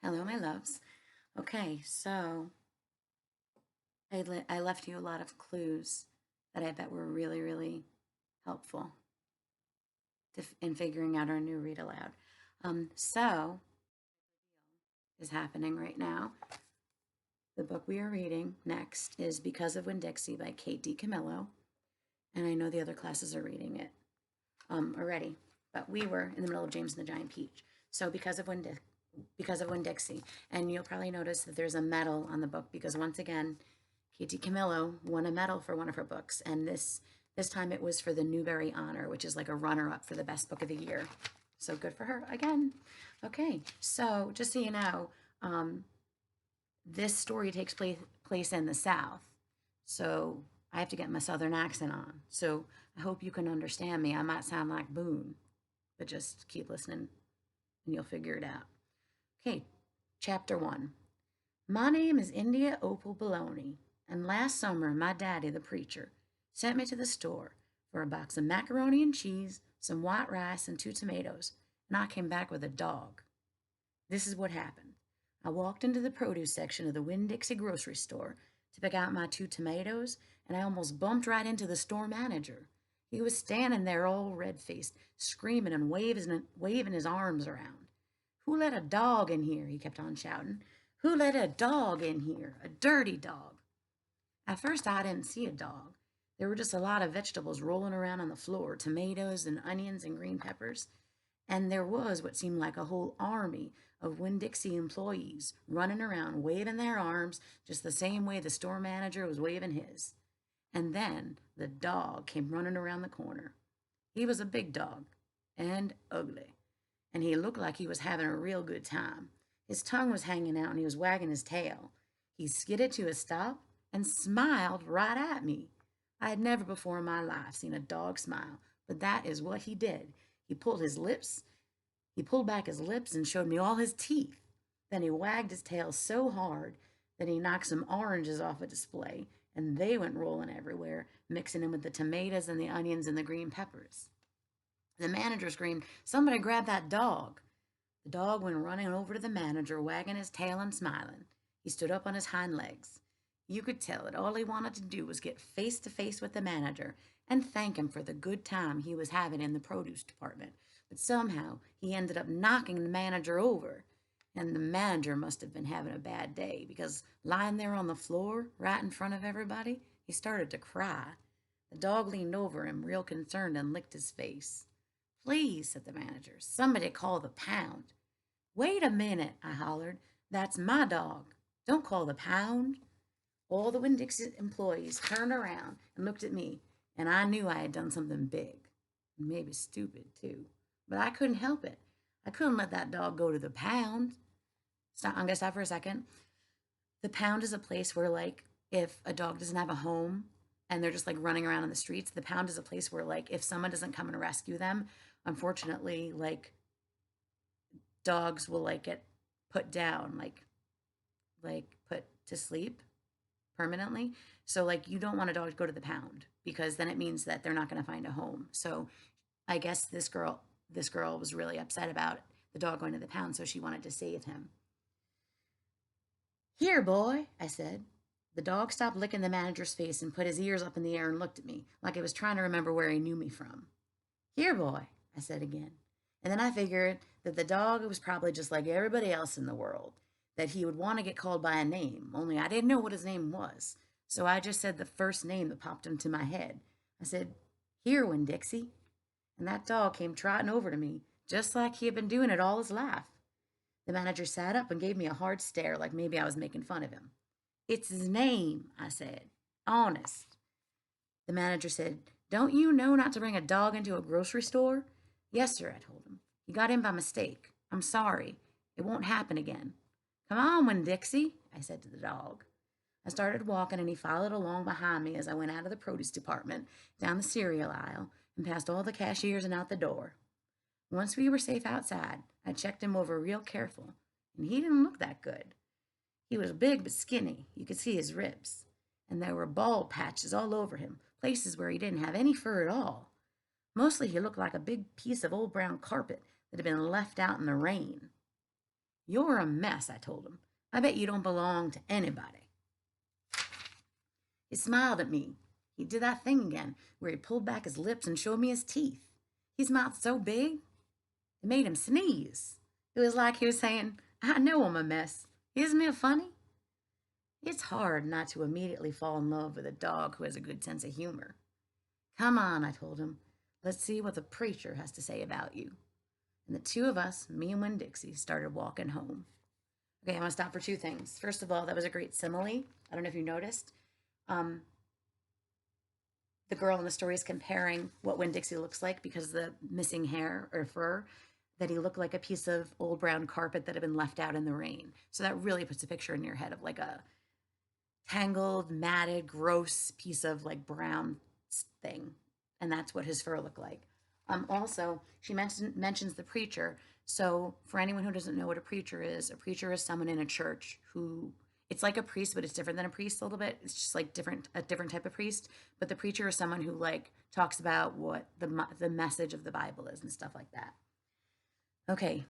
Hello, my loves. Okay, so I left you a lot of clues that I bet were really, really helpful in figuring out our new read aloud. So is happening right now. The book we are reading next is Because of Winn-Dixie by Kate DiCamillo, and I know the other classes are reading it already, but we were in the middle of James and the Giant Peach. So because of Winn-Dixie, and you'll probably notice that there's a medal on the book because once again, Katie Camillo won a medal for one of her books, and this time it was for the Newbery Honor, which is like a runner-up for the best book of the year. So good for her again. Okay, so just so you know, this story takes place in the South, so I have to get my Southern accent on. So I hope you can understand me. I might sound like Boone, but just keep listening and you'll figure it out. Okay, chapter 1. My name is India Opal Baloney, and last summer my daddy, the preacher, sent me to the store for a box of macaroni and cheese, some white rice, and 2 tomatoes, and I came back with a dog. This is what happened. I walked into the produce section of the Winn-Dixie grocery store to pick out my 2 tomatoes, and I almost bumped right into the store manager. He was standing there all red-faced, screaming and waving his arms around. Who let a dog in here? He kept on shouting. Who let a dog in here? A dirty dog. At first, I didn't see a dog. There were just a lot of vegetables rolling around on the floor, tomatoes and onions and green peppers. And there was what seemed like a whole army of Winn-Dixie employees running around, waving their arms just the same way the store manager was waving his. And then the dog came running around the corner. He was a big dog and ugly, and he looked like he was having a real good time. His tongue was hanging out and he was wagging his tail. He skidded to a stop and smiled right at me. I had never before in my life seen a dog smile, but that is what he did. He pulled his lips, he pulled back his lips and showed me all his teeth. Then he wagged his tail so hard that he knocked some oranges off a display, and they went rolling everywhere, mixing in with the tomatoes and the onions and the green peppers. The manager screamed, "Somebody grab that dog." The dog went running over to the manager, wagging his tail and smiling. He stood up on his hind legs. You could tell that all he wanted to do was get face to face with the manager and thank him for the good time he was having in the produce department. But somehow he ended up knocking the manager over. And the manager must have been having a bad day because lying there on the floor, right in front of everybody, he started to cry. The dog leaned over him, real concerned, and licked his face. "Please," said the manager, "somebody call the pound." "Wait a minute," I hollered. "That's my dog. Don't call the pound." All the Winn-Dixie employees turned around and looked at me, and I knew I had done something big, maybe stupid too. But I couldn't help it. I couldn't let that dog go to the pound. I'm gonna stop for a second. The pound is a place where, like, if a dog doesn't have a home and they're just like running around in the streets, the pound is a place where, like, if someone doesn't come and rescue them, unfortunately, like, dogs will like get put down, like put to sleep permanently. So like you don't want a dog to go to the pound because then it means that they're not going to find a home. So I guess this girl was really upset about the dog going to the pound, so she wanted to save him. "Here, boy," I said. The dog stopped licking the manager's face and put his ears up in the air and looked at me like it was trying to remember where he knew me from. "Here, boy," I said again. And then I figured that the dog was probably just like everybody else in the world, that he would want to get called by a name, only I didn't know what his name was. So I just said the first name that popped into my head. I said, "Here, Winn-Dixie." And that dog came trotting over to me, just like he had been doing it all his life. The manager sat up and gave me a hard stare like maybe I was making fun of him. "It's his name," I said. "Honest." The manager said, "Don't you know not to bring a dog into a grocery store?" "Yes, sir," I told him. "You got in by mistake. I'm sorry. It won't happen again." "Come on, Winn-Dixie," I said to the dog. I started walking and he followed along behind me as I went out of the produce department, down the cereal aisle, and past all the cashiers and out the door. Once we were safe outside, I checked him over real careful, and he didn't look that good. He was big but skinny. You could see his ribs. And there were bald patches all over him, places where he didn't have any fur at all. Mostly he looked like a big piece of old brown carpet that had been left out in the rain. You're a mess, I told him. I bet you don't belong to anybody. He smiled at me. He did that thing again, where he pulled back his lips and showed me his teeth. His mouth so big, it made him sneeze. It was like he was saying, I know I'm a mess. Isn't it funny? It's hard not to immediately fall in love with a dog who has a good sense of humor. Come on, I told him. Let's see what the preacher has to say about you. And the two of us, me and Winn-Dixie, started walking home. Okay, I'm going to stop for two things. First of all, that was a great simile. I don't know if you noticed. Um, the girl in the story is comparing what Winn-Dixie looks like because of the missing hair or fur, that he looked like a piece of old brown carpet that had been left out in the rain. So that really puts a picture in your head of like a tangled, matted, gross piece of like brown thing. And that's what his fur looked like. Also, she mentions the preacher. So, for anyone who doesn't know what a preacher is someone in a church who it's like a priest, but it's different than a priest a little bit. It's just like a different type of priest. But the preacher is someone who like talks about what the message of the Bible is and stuff like that. Okay,